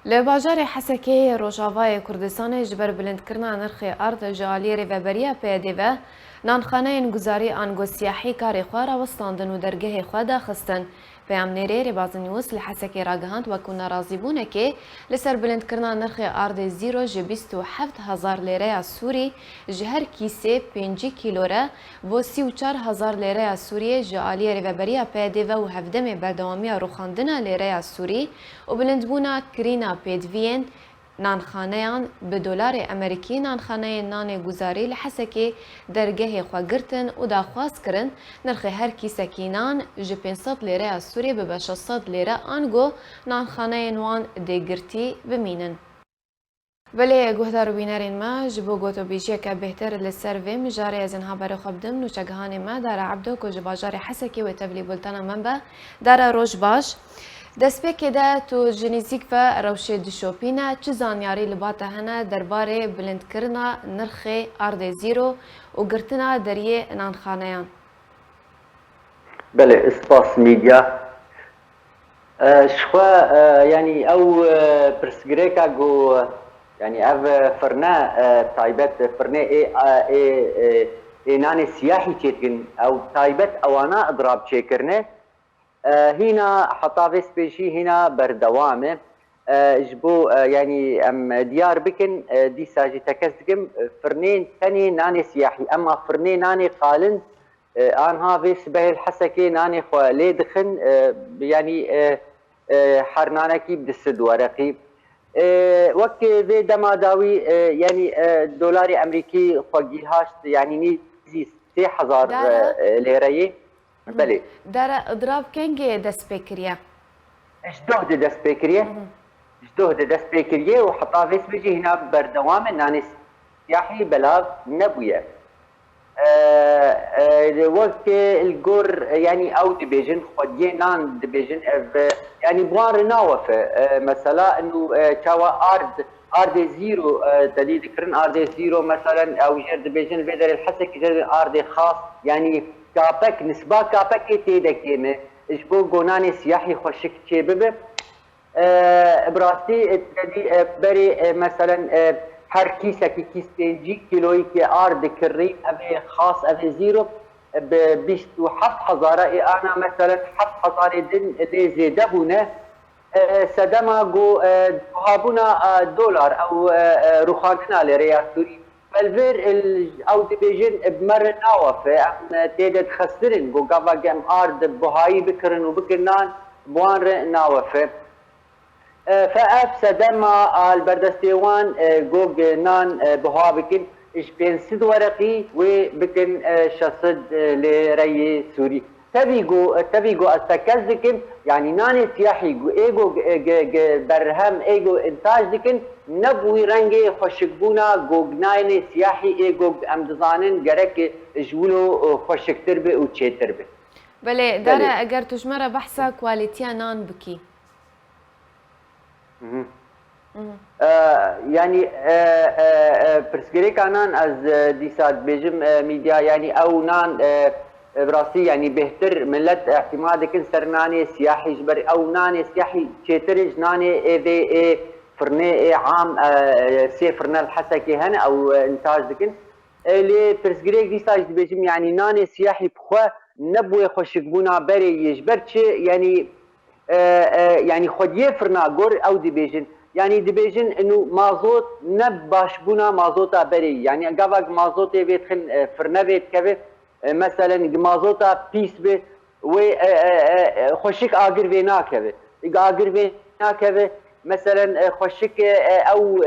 لباجار حسکی روجاوای کردستان جبر بلندکردن نرخ ارز جالی ریوبریا پیدیو نانخانه گزاری آنگو سیاحی کاری خواه را وستاندن و درگه خواه داخستن. پیامنری ربازنیوس لحسکی راگهاند و کن ناراضی بونه که لسر بلندکردن نرخ ارز زیرو جبیست و 7,000 لیره سوری جهر کیسه 5 کیلوره و 34,000 لیره سوری جالی ریوبریا پیدیو و هفدم بردوامی روخاندن لیره سوری و بلندبونا کرینا پیدوین نانخانهان به دلار امریکی نانخانه نان گزاری لحسکی درگه خواگرتن و داخواست کرن نرخ هر کیسکی نان جه 500 لیره سوری به 600 لیره آنگو نانخانه نوان دیگرتی بمینن. ولی گهدار بینارین ما جبو گوتو بیجی که بهتر لسر و مجاری از اینها برای خبدم نوچگهان ما داره عبدو که جباجار حسکی و تبلی بلتنا منبه داره روش باش دەستپێکێ دا تو ژنیزیک بە ڕەوشێ دشۆپینە چ زانیاری لەباتە هەنە دەربارەی بلندکردنا نرخی ئاردێ زیرۆ و گرتنا دەریێ نانخانەیان. بله سپاس میدیا شخوا يعني او برسجريكا جو يعني اف فرنا تايبت فرنا اي ناني سياحي تشيكن او تايبت اوانا اضراب تشيكرنه هنا حطافيس بيشي هنا بردوامه جبو يعني ام ديار بكن دي ساجي تكسدكم فرنين ثاني ناني سياحي اما فرنين ناني قالن ان هافيس به الحسكي ناني خو لي دخن يعني حرنانكي بدسد ورقي وقت ذي دماداوي يعني دولار امريكي خوجيهاش يعني نيزي 3000 ليره بله داره اضراب کنگه دست بکریه اشتهد دست بکریه دست بکریه و حطافيس بيجي هنا بردوام ناني سياحي بلاغ نبويه وقت الجور يعني او ديبيجن خديه نان ديبيجن يعني بوار ناوفه مثلا انه تشاوا ارد زيرو تدي ذكرن ارد زيرو مثلا او جر ديبيجن بدر الحسك جر ارد خاص يعني كابك نسبة كابك تيدكيمه اجبو جوناني سياحي خوشك تشيبه براستي تدي بري مثلا هر كيسة كيس 5 كيلو كي ارد كري ابي خاص ابي زيرو بيشت وحط حزارة انا مثلا حط حزارة دن اللي زيدبونا سدما جو هابونا دولار او رخاندنا لريال سوري فالفير او ديبيجن بمر ناوفه ام تيد تخسرن جو قبا جم ارد بهاي بكرن وبكنان بوان ناوفه فأف سدما البردستيوان جوج نان بها بكن إيش بين سد ورقي وبكن شصد لري سوري تبيجو استكزكن يعني ناني سياحي جو ايجو برهم ايجو انتاج دكن نبوي رنجي خوشكبونا جو نايني سياحي ايجو امدزانن جرك جولو خوشكتر به وتشيتر به بله داره اگر تجمره بحثا كواليتيا نان بكي يعني برسكري كانان از ديسات بيجم ميديا يعني او نان براسي يعني بهتر ملت اعتماد كن سرناني سياحي جبر او ناني سياحي تشيترج ناني اي فرني عام سي فرنا الحسكي هنا او انتاج دكن اللي برسكري ديسات بيجم يعني ناني سياحي بخوا نبوي خوشكبونا بري يجبرش يعني يعني خود يفرنا جور او ديبيجن يعني ديبيجن انه مازوت نباش بونا مازوتا بري يعني قبل مازوت بيدخل فرنا بيت كبه مثلا مازوتا بيس به و خوشك اجر بينا كبه اجر بينا كبه مثلا خوشك او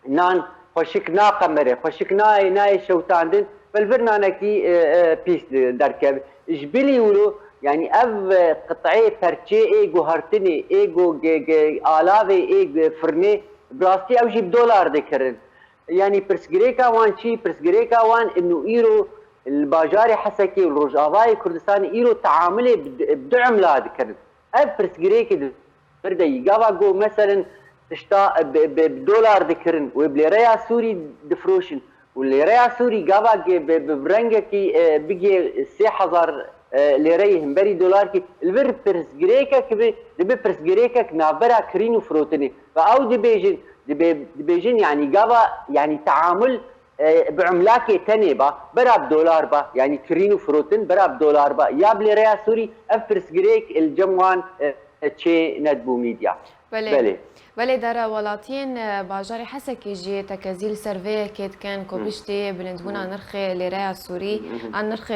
نان خوشك ناقمره خوشك ناي شوتاندن بالبرنامجي بيس دركب جبلي ولو يعني اف قطعي فرشي ايجو هرتني ايجو آلاوي ايجو فرني براستي او جيب دولار ذكرن يعني برسجريكا وان شي برسجريكا وان انه ايرو الباجاري حسكي والرجاوي كردستان ايرو تعاملي بدعم لا ذكرن اف برسجريكا بردي قابا مثلا تشتا بدولار ذكرن وبليريا سوري دفروشن والليريا سوري قابا ببرنجكي بيجي 3000 لیره همبری دلار کی البر پرسگریکا که دبی پرسگریکا نابرا کرینو فروتنی و او دبیجن يعني قبا يعني تعامل بعملاك تنبا براب دولار با يعني كرينو فروتن براب دولار با ياب لريا سوري افرس جريك الجموان تشي ندبو ميديا بله در ولاتین باجاری حسکی جی تکزیل سروی کت کن کوبشتی بلندبونا نرخ لیره سوری عن نرخ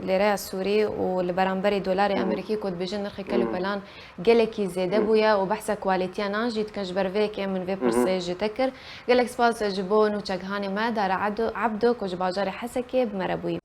لیره سوری و لبرانبری دلار امریکی کد بجن نرخ کلو پلان گلکی زیده بویا و بحث کوالیتی ناجید کنج بروی که من وی پرسه جی تکر گلک سپاس جبون و چگهانی ما در عبدو کج باجاری حسکی بمربوی